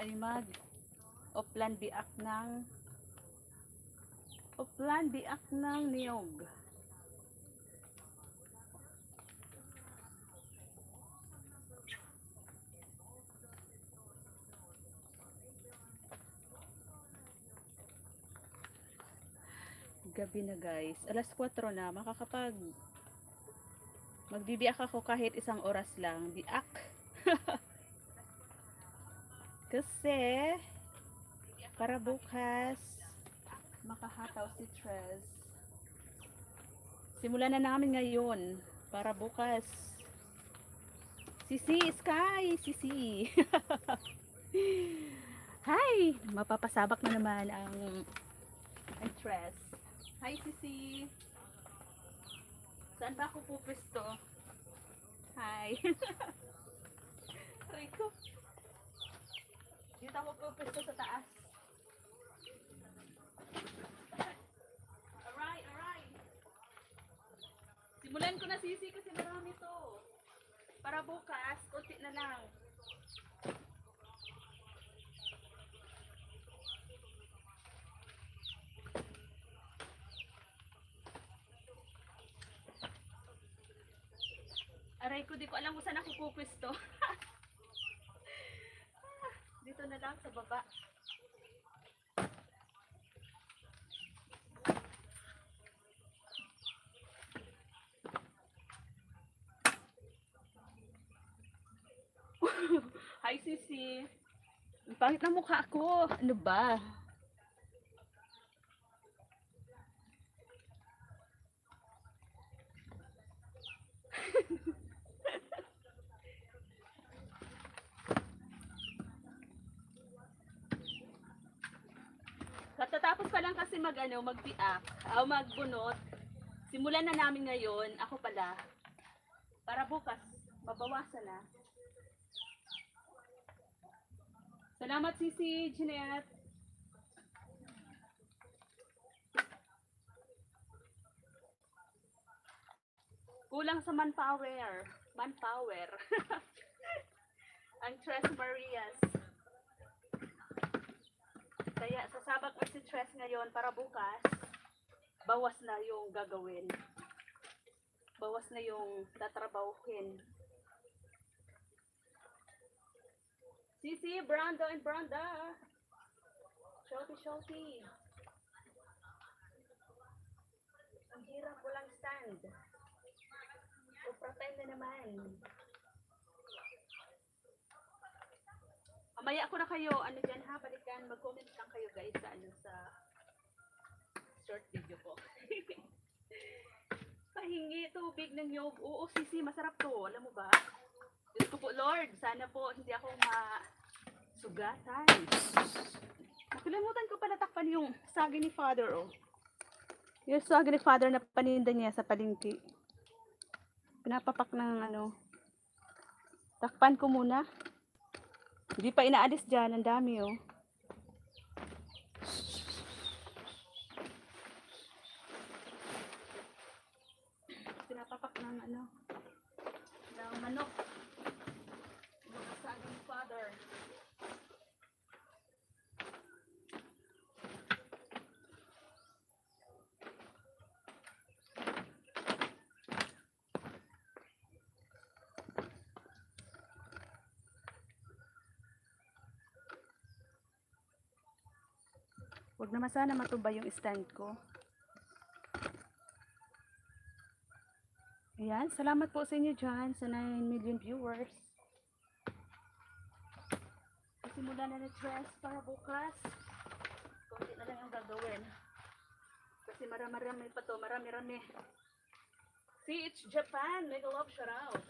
ay uplan biak ng niyog. Gabi na guys, alas 4 na, magbibiak ako kahit isang oras lang, biak. Kasi para bukas makahataw si Tres. Simulan na namin ngayon para bukas. Sisi, Sky, Sisi. Hi, mapapasabak na naman ang Tres. Hi Sisi. Saan ba ako pupwesto? Hi. Aray ko. Dito ako pupwesto sa taas. Alright. Simulan ko na Sisi kasi marami to. Para bukas, konti na lang. Aray ko, di ko alam kung saan ako pupwesto. Dito na lang sa baba. Hi Sisi. Ang pangit na mukha ko. Ano ba? Katatapos pa lang kasi magbiak, magbunot. Simulan na namin ngayon, ako pala. Para bukas, mabawasan na. Salamat Sisi, Jeanette. Kulang sa manpower. Ang Tres Marias. Kaya sasabak ko si Tres ngayon para bukas, bawas na yung gagawin. Bawas na yung tatrabahuhin. Sisi, Brando and Branda. Shouty. Ang hirap, walang stand. Upratay na naman. Mamaya ako na kayo, dyan ha, balikan, mag-comment lang kayo guys sa short video ko. Pahingi tubig ng nyog. Oo, Sisi, masarap to. Alam mo ba? Diyos ko po, Lord, sana po hindi ako masugatan. Nakalimutan ko pala takpan yung sagi ni Father, oh. Yung sagi ni Father na paninda niya sa palengke. Pinapapak ng takpan ko muna. Hindi pa inaalis dyan, ang dami, oh. Pinapapak ng ng manok. Sagi ni Father. Huwag naman sana matuba yung stand ko. Ayan, salamat po sa inyo dyan, sa 9 million viewers. Simula na Tres para bukas. Konti na lang yung gagawin. Kasi marami pa to, marami. CH Japan, mega love shout out.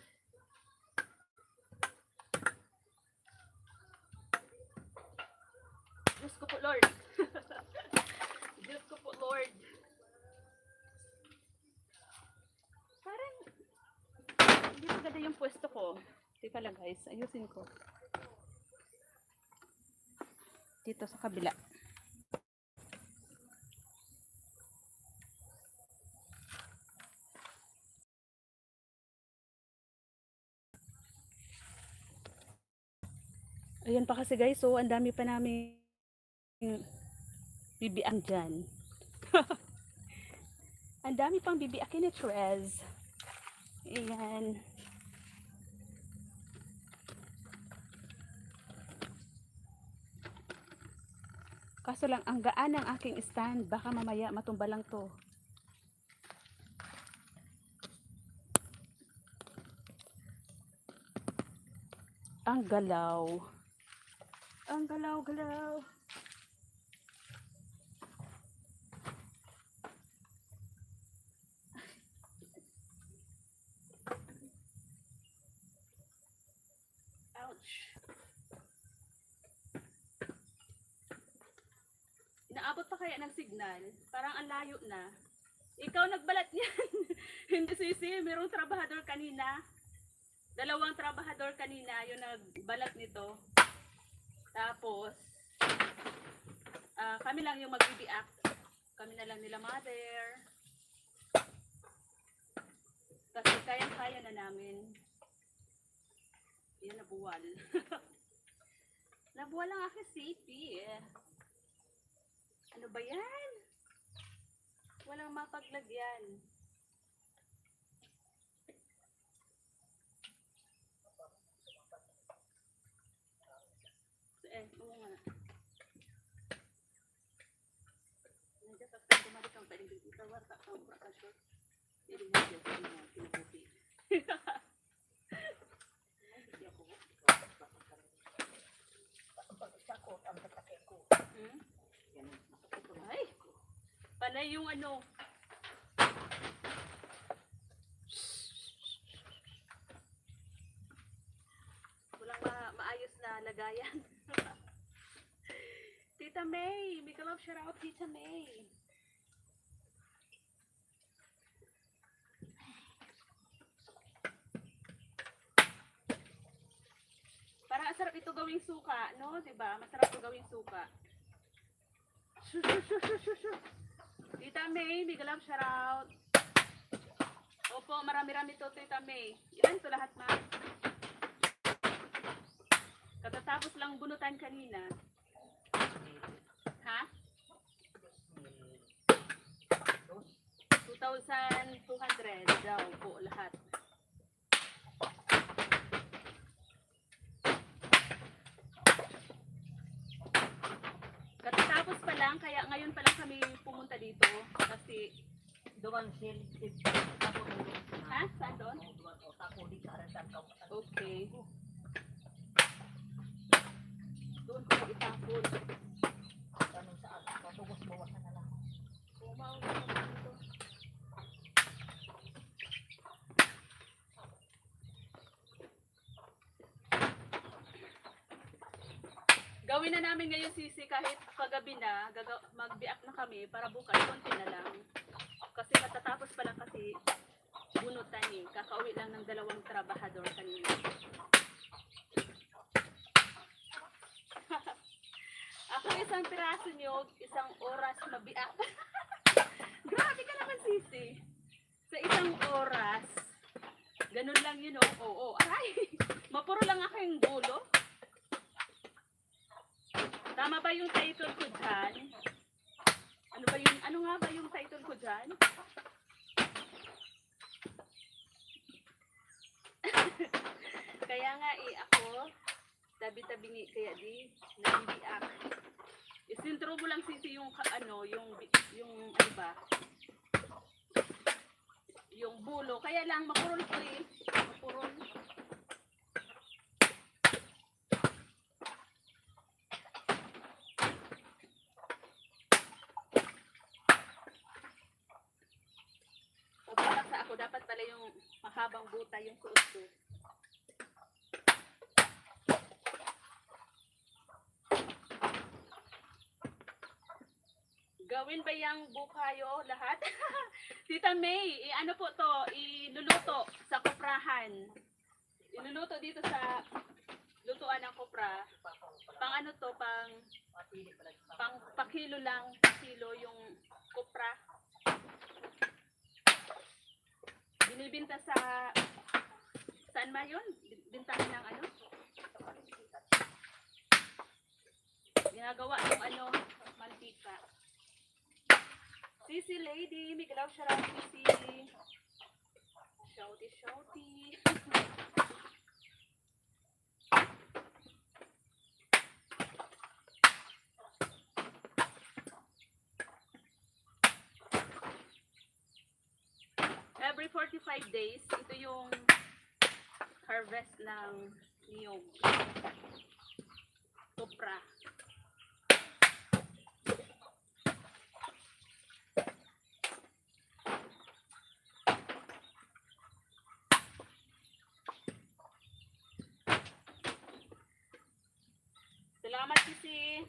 Diyos ko po Lord. Diyos ko po Lord. Parang hindi maganda yung pwesto ko. Teka lang guys, ayusin ko. Dito sa kabila. Ayan pa kasi guys, so ang dami pa namin bibiang dyan. Ang dami pang bibiakin ni Trez. Ayan. Kaso lang, ang gaan ng aking stand. Baka mamaya matumba lang to. Ang galaw. Ang galaw-galaw. Ouch. Inaabot pa kaya ng signal? Parang ang layo na. Ikaw nagbalat niyan. Hindi sisi, mayroong trabahador kanina. Dalawang trabahador kanina yung nagbalat nito. Tapos, kami lang yung magbibiak. Kami na lang nila mother. Kasi kayang-kaya na namin. Yan, nabuwal. Nabuwal ang aking safety. Ano ba yan? Walang mapaglagyan. Oo nga. Nandiyan sa pag kumalik ang pwedeng itawar ta ang prakasyon. Hindi mo siya sa mga pinabuti. Ay! Panay yung ano. Walang maayos na lagayan. Tita May! Big love shout out Tita May! Parang sarap ito gawing suka, no? Diba? Masarap ito gawing suka. Tita May, big love shout out. Opo, marami-rami to Tita May. Ilan to lahat ma? Katatapos lang bunutan kanina. Ha? 2,200 daw po lahat. Katatapos pa lang, kaya ngayon pa lang kami pumunta dito. Kasi Doon sil ha? Saan doon? Okay. Doon ko itapon. Umaw na dito. Gawin na namin ngayon sisi kahit kagabi na, magbiak na kami para bukas konti na lang. Kasi katatapos pa lang kasi bunutan eh. Kakauwi lang ng dalawang trabahador kanina. Ako isang piraso nyo, isang oras mabiak. Grabe ka naman sisi. Sa isang oras, ganun lang yun oh. Oo, aray. Mapuro lang ako yung dulo. Tama ba yung title ko dyan? Ano nga ba yung title ko dyan? Kaya nga ako, tabi-tabi kaya di, nabibiak. Isintro mo lang sisi yung ano ba? Yung bulo. Kaya lang, mapurol ko eh. Mapurol. Dapat pala yung mahabang buta yung suot ko. Gawin ba yung bukayo lahat? Tita May, ano po to? Iluluto sa kuprahan. Iluluto dito sa lutuan ng kupra. Pang ano to? Pang pakilo lang. Kilo yung kupra. Binibinta sa saan ba yun? Bintahan ng ano? ginagawa yung ano, mantika. Sisi lady, may galaw siya lang, Sisi. Shouty, shouty. Every 45 days, ito yung harvest ng niyog. Kopra. Salamat Sisi.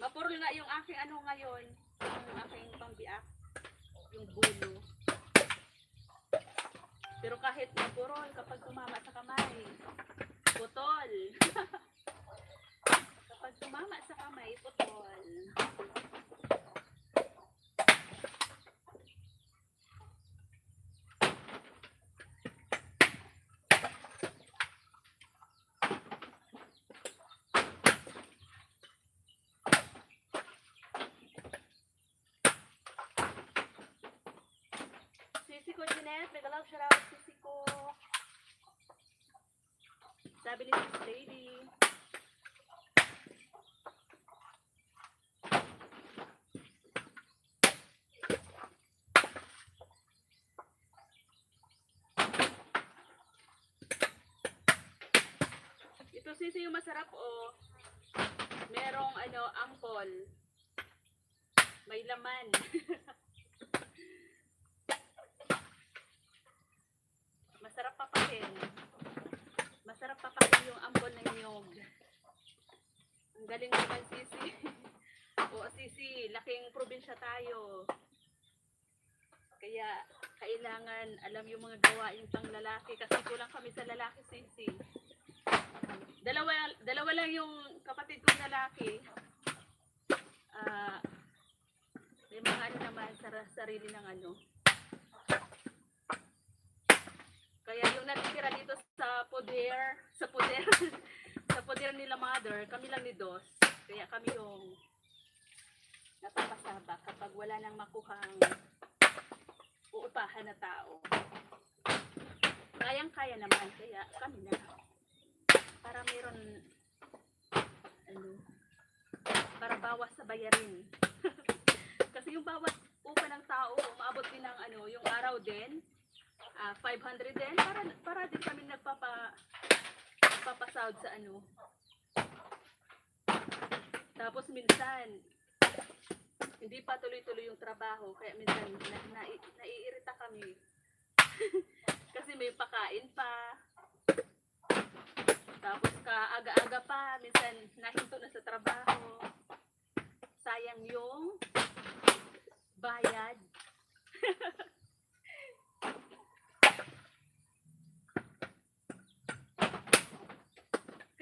Mapurol nga yung aking ano ngayon, yung aking pambiak, yung bulo. Pero kahit mapurol, kapag tumama sa kamay, putol. Kapag tumama sa kamay, putol. Sisi ko, Jeanette, may galaw siya raw, Sisi ko. Sabi ni Sis Lady. Ito Sisi yung masarap o merong ano, angkol. May laman. Masarap papakin. Masarap papakin yung ampon ng niyog. Ang galing naman Sisi. Oo Sisi, laking probinsya tayo. Kaya kailangan alam yung mga gawain pang lalaki kasi kulang kami sa lalaki Sisi. Dalawa lang yung kapatid kong lalaki. May mga ano naman sa sarili ng ano. Kaya yung natitira dito sa poder, sa poder nila mother, kami lang ni Dos. Kaya kami yung napapasabak kapag wala nang makuhang uupahan na tao. Kayang-kaya naman, kaya kami na. Para meron, ano, para bawas sa bayarin. Kasi yung bawat upa ng tao, umaabot din ng ano, yung araw din, 500 din para din kami nagpapasahod sa ano. Tapos minsan hindi pa tuloy-tuloy yung trabaho kaya minsan naiirita kami. Kasi may pakain pa. Tapos aga-aga pa minsan nahinto na sa trabaho. Sayang yung bayad.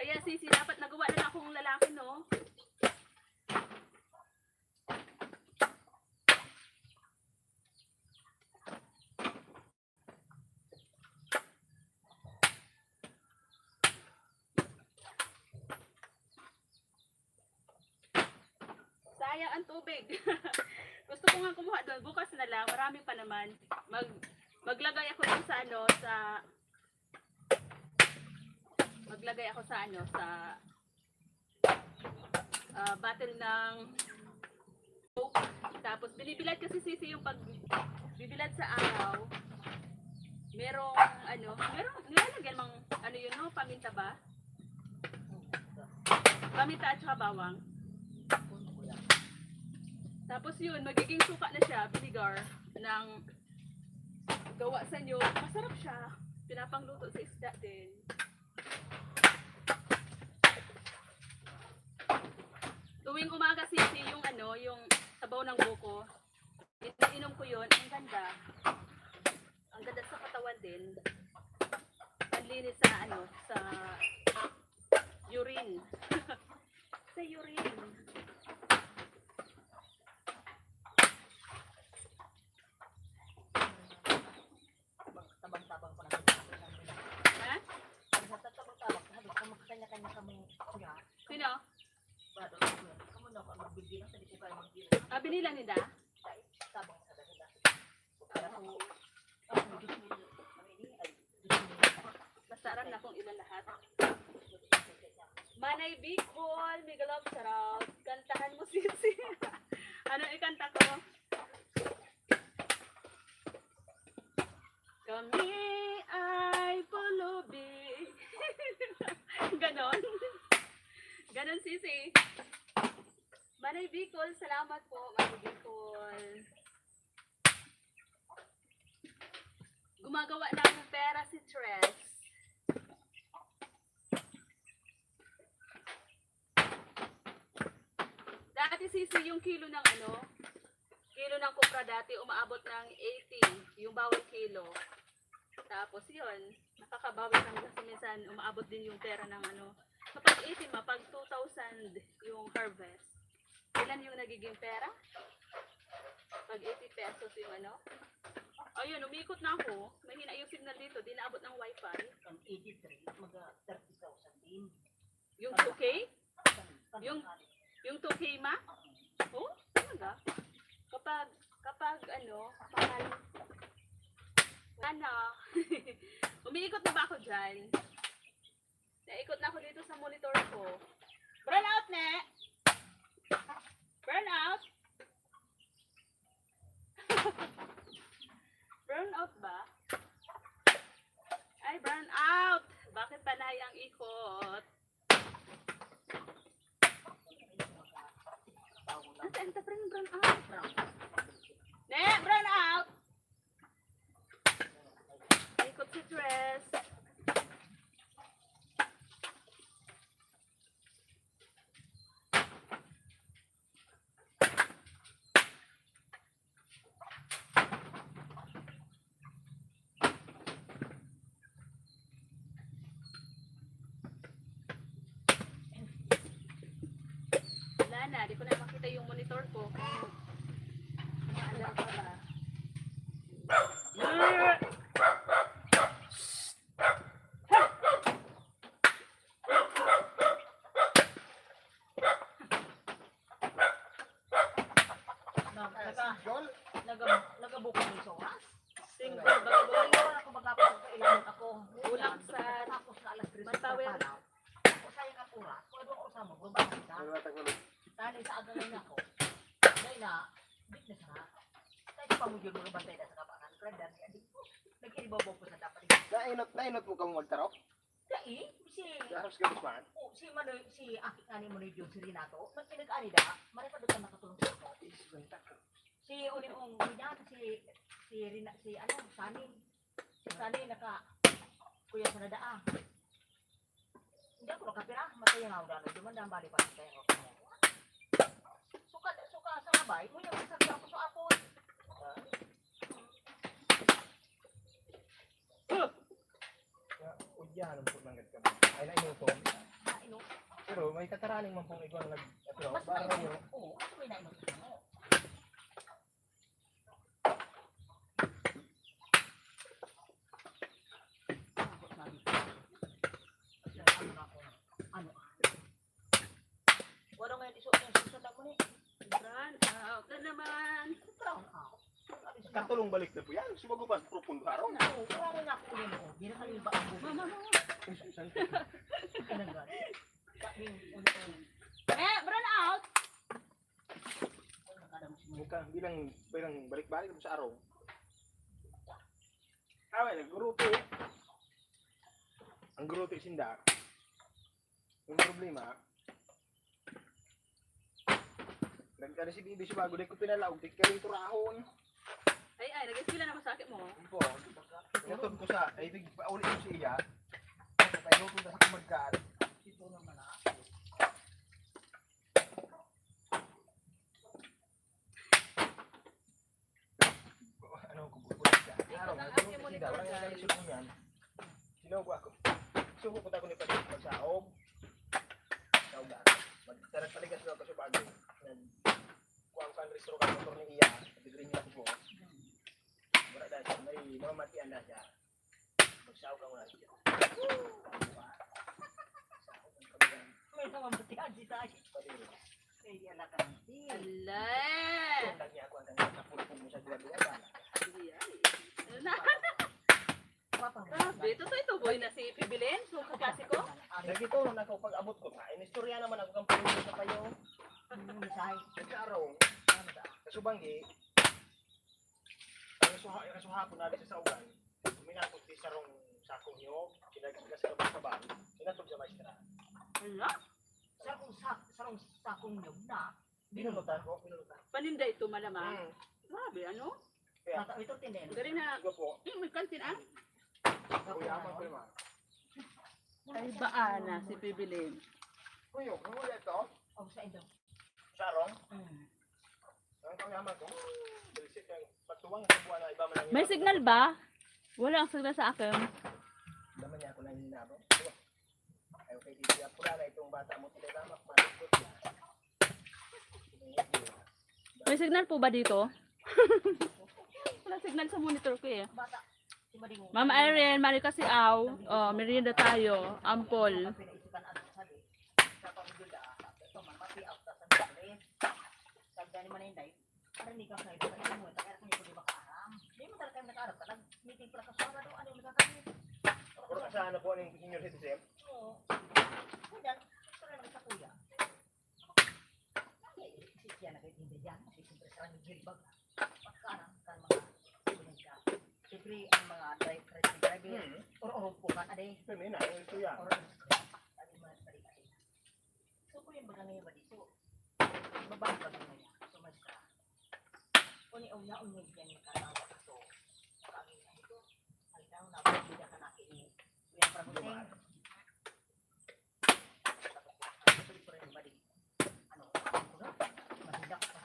Kaya Sisi, dapat nagawa na akong lalaki, no? Sayang ang tubig. Gusto ko nga kumuha doon. Bukas na lang. Marami pa naman. Maglagay ako doon sa ano, maglagay ako sa ano, sa bottle ng Coke. Tapos binibilad kasi Sisi yung pag bibilad sa araw. Merong ano, nilalagyan mang ano yun, no? Paminta ba? Paminta at saka bawang. Tapos yun, magiging suka na siya, vinegar ng gawa sa nyo. Masarap siya. Pinapangluto sa isda din. Tuwing umaga Sisi, yung ano, yung sabaw ng buko. Inom ko yun, ang ganda. Ang ganda sa katawan din. Panlinis sa ano, sa urine. Sa urine. Tabang-tabang pa na. Ha? Tabang-tabang pa. Habis ka makakanya-kanya kami. Sino? Bado. Binila nila? Basta aram na kung ilan lahat. Manay Bicol, Migalog Sarap. Kantahan mo sisi. Ano ikanta ko? Kami ay pulubi. Ganon. Ganon sisi. Manay Bicol, salamat po. Manay Bicol. Gumagawa lang ng pera si Tres. Dati sisi yung kilo ng kilo ng kupra dati umaabot ng 80, yung bawat kilo. Tapos yun, nakakabawi lang kasi minsan umaabot din yung pera ng kapag 80 pag 2,000 yung harvest. Ilan yung nagiging pera? Pag 80 pesos yung ayun, umikot na ako. Mahina yung signal dito, di naabot ng wifi. Ang 83, mga 30,000 din. Yung 2K? Yung 2K ma? Oh, talaga? Kapag mahal. Umiikot na ba ako dyan? Naikot na ako dito sa monitor ko. Burn out, ne? Burn out? Burn out ba? Ay, burn out! Bakit panay ang ikot? Nasaan ka pa rin burn out? Ne, burn out! Ikot si Tres. Wala na, di ko na makita yung monitor ko. Alam ko ba? Nagabukong ng soras. Single Wala bagabong. ako magkapasok sa ilan ako. Ulang sa Tapos na alas 3 Manpower. Ako sayang ang oras. Kung ano ako sa mo, babahan kita. Tani sa agalan ako. Dahil na, bit na sana. Tayo pa mo yun mga bantay na sa kapangan. Kreda, nag-ibabaw po sa dapat. Nainot mo ka mo magtarok? Dahil, Harus ka man. si akit ani mo ni Jun, si Renato, nagpinag-ani da, maripadot ka nakatulong sa ako. Si Uling-ong, Sani. Si Sani, kuya sa nadaa. Hindi ako nakapira, mataya nga ako dano, dumandang bali pa sa kaya ako. Suka sa labay, mo yung masakit ako sa apon. Udyan po nang gatkan. Ay nainutom. Pero may kataraning man pong iguang nag-atro. Mas Para may kayo. oo, mas may nainom sa mo. Wala ngayon iso yung susunod mo ni. Burn out na naman. Brown out. Katulong balik na po yan. Sumago pa profundo araw. Oo, wala na ako ulit mo. Di na kaliba ang buhay. Mama. Kinanggan. Kaming Burn out! Mukhang bilang balik-balik sa araw. Away, nag-grupo. Ang grupo sinda. Yung problema, nagkada si Bibi si bago, di ko pinalaog, di ka rin turahon. Ay, nag-eskwela na masakit mo. Po, nutod ko sa, ay paulit ko siya. Kaya nutod na sa kumagkaan. Ito naman na. Ano ko bubulit ka? Ikaw Araw, ang nagulong ate mo kasi ni daw, Torgay. wala yung mo yan. Sinubo ako. Subo ko ako ni Padre magsaog. Saog na. Magtarag paligas ko sa bago. Kuang kan restro ka motor ni iya. Digring niya ko. Wala dahil siya, may mamatian na siya. Magsaog ka muna siya. May naman batihan si Tayo. Padre. Pwede alaga ng tea. Ala! Kung lagi ako ang ganyan, napulpong mo sa dua-dua ba? Ano na? Papang- Grabe, ito boy na si Pibilin, so kaklase ko. Lagi ko, nung ako pag-abot ko, inistorya naman ako kang pulpong sa kayo. Misay. Kasi araw, Ano da? kasubanggi, ang suhapon natin sa saugan, minakot di sarong sakong nyo, kinagigas ka ba sa bang, kinatog sa maestra. Ala? Sarong sakong nyog na. Binunutan ko, binunutan. Paninda ito malamang. Hmm. Grabe, ano? Tata, ito tinin. Galing na, Sige po, may kantin ah. kuyaman ko naman. Ay, baana si Pibilin. Kuyo, ano mo ito? Oh, sa indo. Sarong, Hmm. ang kuyaman ko, bilisip yung pagtuwang sa buwan na iba man lang May signal ba? Wala ang signal sa akin. Daman niya ako nang hinabo. Ay, okay, di siya pula na itong bata mo, tinalamak, malikot niya. May signal po ba dito? Wala signal sa monitor ko eh. Bata. Si Mading. Mama Irene, Marika si Aw. Oh, merienda tayo. Ampol. Pinaisipan ang sabi. Sa pamilya ito man mapi-out sa sandali. Sagdani man inday. Ari ka sa ito. Ano mo ta kaya ko di makaaram. Di mo talaga nakaarap ka. Nag-meeting para ka sa ano ano nagkakaroon. Pero kasana po ang senior citizen. Oo. Kuya, ito na sa kuya. Si siya nag-intindi diyan. Si siyempre sa ang gilbag. Pagkarang kan mga pinagka. Siyempre ang mga driver or po ka ade. Kami na, ito yan. Or ade man sa ade. So ko yung baga ngayon ba dito. Mababa ba ngayon niya? So mas ka. Kung yung unyag yan yung kalawa ka so. Kami na ito. Ay daw na pagkida ka na ini. Kuya Prabuteng. Ano? Mahidak ka.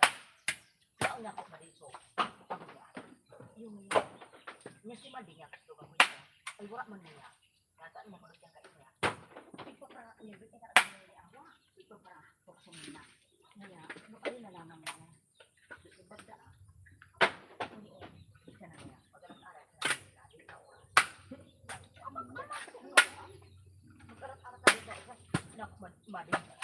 Saan na ako maliso? Yung si Madinga gusto ba mo niya? Ay wala man niya. Nataan mo mga kaya niya. Ito para nilbit ka na niya awa. Ito para tukso na. Kaya no ay nalaman mo. Ito bagda. Hindi isa na niya. Pagdating araw sa dili ka oras. Magkarat-arat ka dito. Nak Madinga.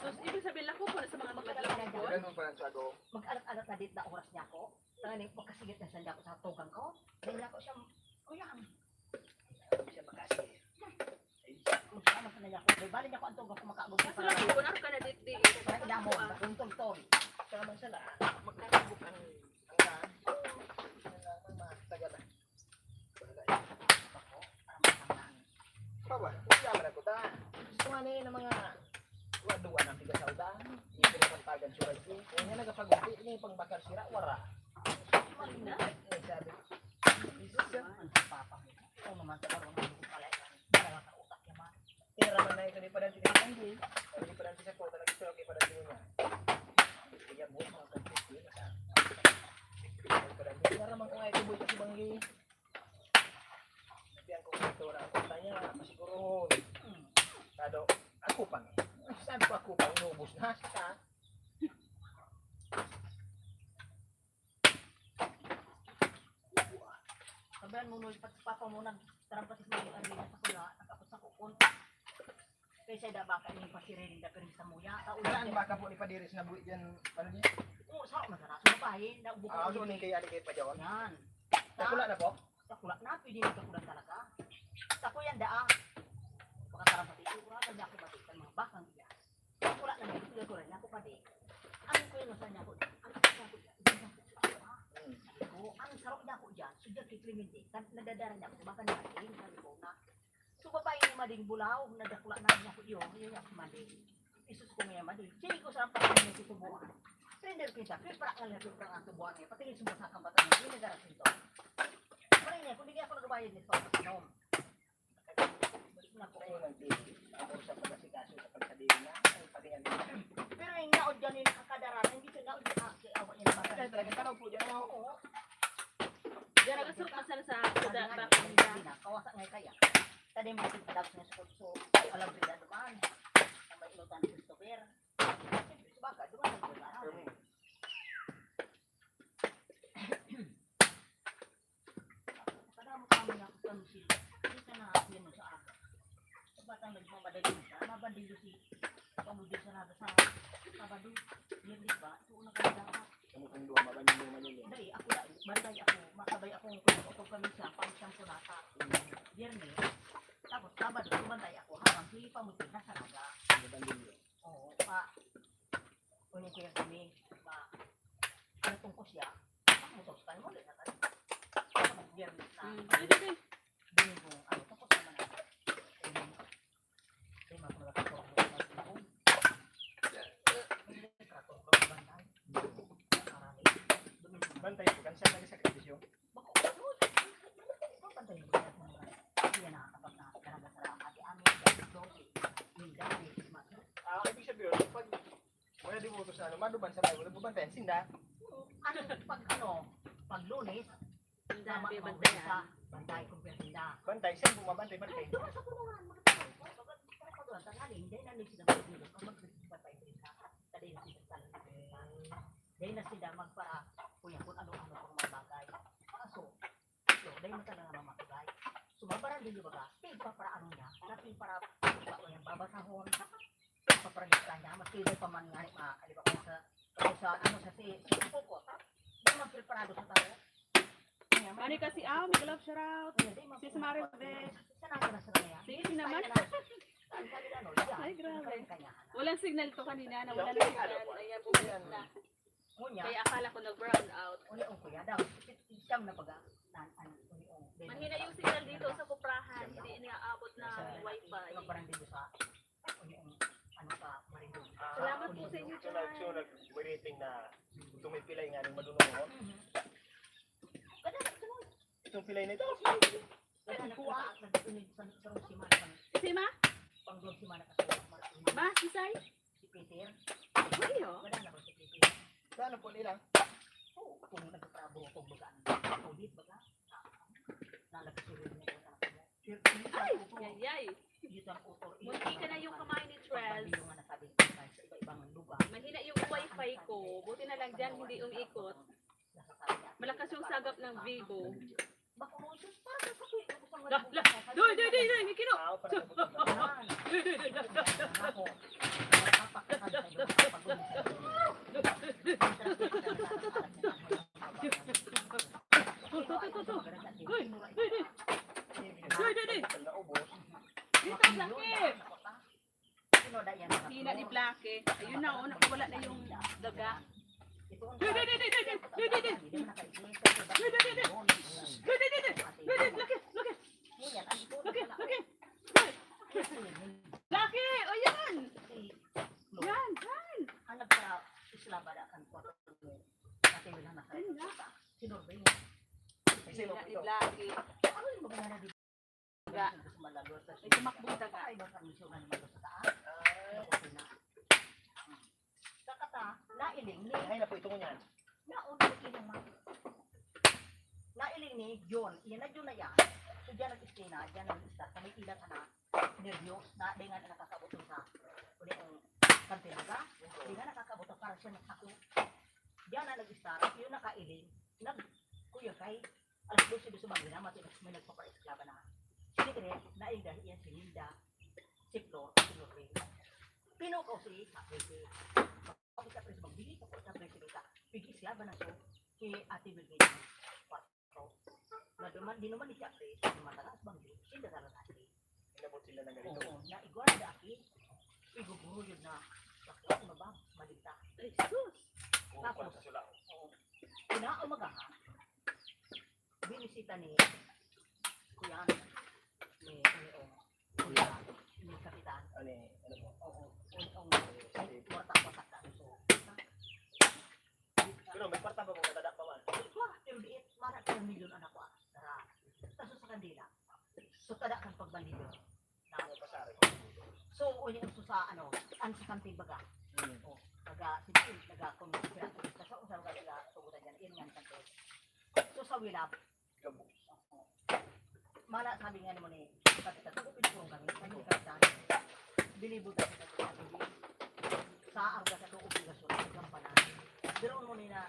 So, ibig sabihin lang ko po sa mga magkadalawang ko. Ganun pa lang sago. Mag-alat-alat na dito na oras niya ako. Tani, pagkasigit na sanda ko sa tugang ko. Dahil ako siya, kuya, Siya makasi. kung siya naman sa niya ako. Dahil bali niya ko ang tugang ko makaagod Kaso sa lang para ko, ka na dito. para ilamon, yung tol-tol. Sama sila, magkakabuk ang daan. Ang mga tagala. Ako, para masamlaan. Baba, yaman ako ta. Gusto nga na yun ang mga waduan ang tiga sa udan. Yung pinapantagan surat ko. Yung nga nagapagumpi, yung pangbakar sira, wara. Marina? Yung sabi, Ang si papa mo. Ito naman sa karoon ng lugo pala. Para ka utak niya man. tinaraman na ito ni Padanti ni Tangi. Pero ni Padanti sa kota, nag-istorok kay Padanti niya. Kaya buhay mga kantis ko yun. Padanti, tinaraman ko nga ito buhay kasi banggi. Sabihan ko ito na ang kota niya, masigurohon. Kado, ako pang eh. Sabi ko ako pang inubos na. Sa Sabihan mo nung pati papa mo nagtarampatis mo yung arena sa kuya. Nakapot sa kukon. Kaysa da baka yung pasirin da pero sa muya. saan baka po ni Padiris na buhay dyan, ano niya? Oo, sa ako masarap. Sumabahin. Ah, so ni kay Alikay pa dyan. Yan. Nakula na po? Takula na, pwede rin kakulan talaga. Sa kuyan daa. Baka tarang pati, wala na niya ako batikan mga bakang iya. Takula na niya, tuloy ko rin ako pati. Ang kuya no sa niya ko, ang sarap niya ko dyan, hindi niya ko sa ako. Ang sarap niya ko dyan, sudya kay Clemente, nadadara niya ako, baka niya ating, sabi ko na. So babae ni Mading Bulaw, nadakula na niya ko yun niya si Mading. Isus ko ngayon Mading, sige ko sa pati niya tutubuan. Friender kita, kaya para nga niya tutubuan ang tubuan niya, pati niya sumasakang bata niya, hindi nagarasin to. Pare niya, kung hindi ako nagbayad nito, panom. Balik na po. Sa iyo nag-titi. Ako sa pagkasikaso sa pagsabihin na, ay pagkain na. Pero yung naod dyan yung nakakadararan, hindi ko naod dyan awa niya na Kaya talaga tanaw po dyan ako. Oo. Diyan nagasuot na sana sa Sabi kuda nga, bakang hindi nila. na, kawasak nga kaya. Tadi mo yung kadabs niya sa kurso, alam sila naman. Ang may inutan Christopher. Siyempre, sa baka, duman ang kaya. Kadamo kami na kung sila. Hindi ka na yan mo sa akin. Sa batang nagmamadali siya, mabandilo si pamudil sa nada sa Sabado. Hindi ba? Ito una ka dapat. Kamu kung duwa mabanin mo man yun. Dahil ako na, banday ako, makabay akong kumakotog kami siya, pang siyang punata. Biyernes. Tapos Sabado, bantay ako, habang hindi pa mo nasa naga. Mabanin mo. Oo, pa. Kunin ko yung kami, pa. Ano tungkol siya? Ang mutos tayo mo, ulit na tayo. Tapos Biyernes na. Dede. Domingo, ano, tapos naman na. Kaya mga nakatulog mo sa ako. Nakatulog ko ng bantay. Marami. Domingo. Bantay ko, kansa lagi sa kritisyo. Bako, ano? Bantay mo kaya sa mga. Kaya na, kapag nakakaraga sa ati amin, dahil dosi, yung dahil, ismat. Ibig sabihin, pag wala di mo sa ano, maduban sa bayo, wala bubantayan, sinda. Ano, pag Lunes, Ang tama dami mo bantayan. sa bantay kung pintinda. Bantay, saan bumabantay, bantay. Sa kulungan, mga tao. Tanghali, hindi na sila magdilo. Kung magbantay din ka, tadi na sila sa dahil na sila magpara, kuya, kung ano-ano kung mga bagay. Kaso, dahil na talaga mamakagay. Sumabaran din yung baga, para ano niya, natin para yung babasahon, para niya, mas kaya pa man nga, aliba ko sa Poco, hindi man preparado sa tao. Ani kasi may glove shout out. Sis Maribel. Sige naman. Ay, grabe. Walang signal to kanina, nawala na signal. Ayan, bumalik na. Kaya akala ko nag-brown out. Mahina yung signal dito sa kuprahan. Hindi inaabot na wifi. Salamat po sa inyo So, dyan. nag-rating na tumipilay nga ng madunong. Itong pilay na ito. Si Ma? Ma, si Sai? Si Peter, Uy, oh. wala na ba si Peter? Saan po nila? Oo, kung nagtatrabaho kung bagaan. Audit baga. Nalagasurin niya kung ano mo. Ay, yay. Dito ang utor. Munti ka na yung kamay ni Trez. Yung nga nasabi ko sa iba-ibang lugar. Mahina yung wifi ko. Buti na lang dyan, hindi umiikot. Nasasabi niya. Malakas yung sagap ng Vivo. Bako mo, sus, para sa kape. Doy, Mikino. Para sa butong na. Yan. Ako. Napapakasan sa iyo. Pagod sa iyo. Naubos. Dito, Blackie. Sino da yan? Hina ni Blackie. Ayun na, oh, nakawala na yung daga. Ito ang Blackie. Blackie, oh yan. Yan. Anak sa Islamabad akan ko ate wala na kay sinurvey niya. Sino Hina ni ito? Blackie. Ano yung mga na dito? Daga. Malago sa May tumakbong daga. ay ba kami siya ng malo sa taas. Kakata, nailing ni Ay na po itong yan. naon ilang ma. Nailing ni John, yan na John na yan. So diyan nag-stay na, diyan nag-start kami ilang anak. Nervyos na dengan nakakabutong sa uli ang kantinaga. Di na nakakabutong para siya nagsako. Diyan na nag-start, yun nakailing. Kuya kay alas 12 sa magina, matinas may nagpapa-esklaba na. Sinikre, naindah iyan si Linda, si Flor, si Lorraine. Pinukaw si Happy. Pagka sa presyo, magbili ka po sa presyo ka. Pig-esklaba na so, si Ate Bilgate. Naduman, di naman ni siya presyo, matalas bang di, sila sa lalaki. Inabot sila ng ganito. Oo, na igual na aki, iguguro yun na, bakla, mabab, maligta. Ay, sus. Tapos sa sulang. Oo. Inaumagahan, binisita ni Kuya, ni Kuya, ni Kapitan. Ano po? Oo, ang watak-watak na. So, Pero may parta ba kung natadak pa man? wah, pero diit, marat ng milyon anak ko. Tara, taso sa kandila. So, tada kang pagbalido. Ano pasari? So, ulit ang sa ano, ang sa kanting baga. Hmm. O, taga, sige, taga, kung sa usap ka sila, tugutan dyan, yun nga ang kanting. So, sa wilab, Gabo. mala sabi nga naman eh, kapita, tago pinipurong kami, kami ni Kapitan, bilibog kasi sa sa arga sa tuong obligasyon, sa gampanan. Pero mo na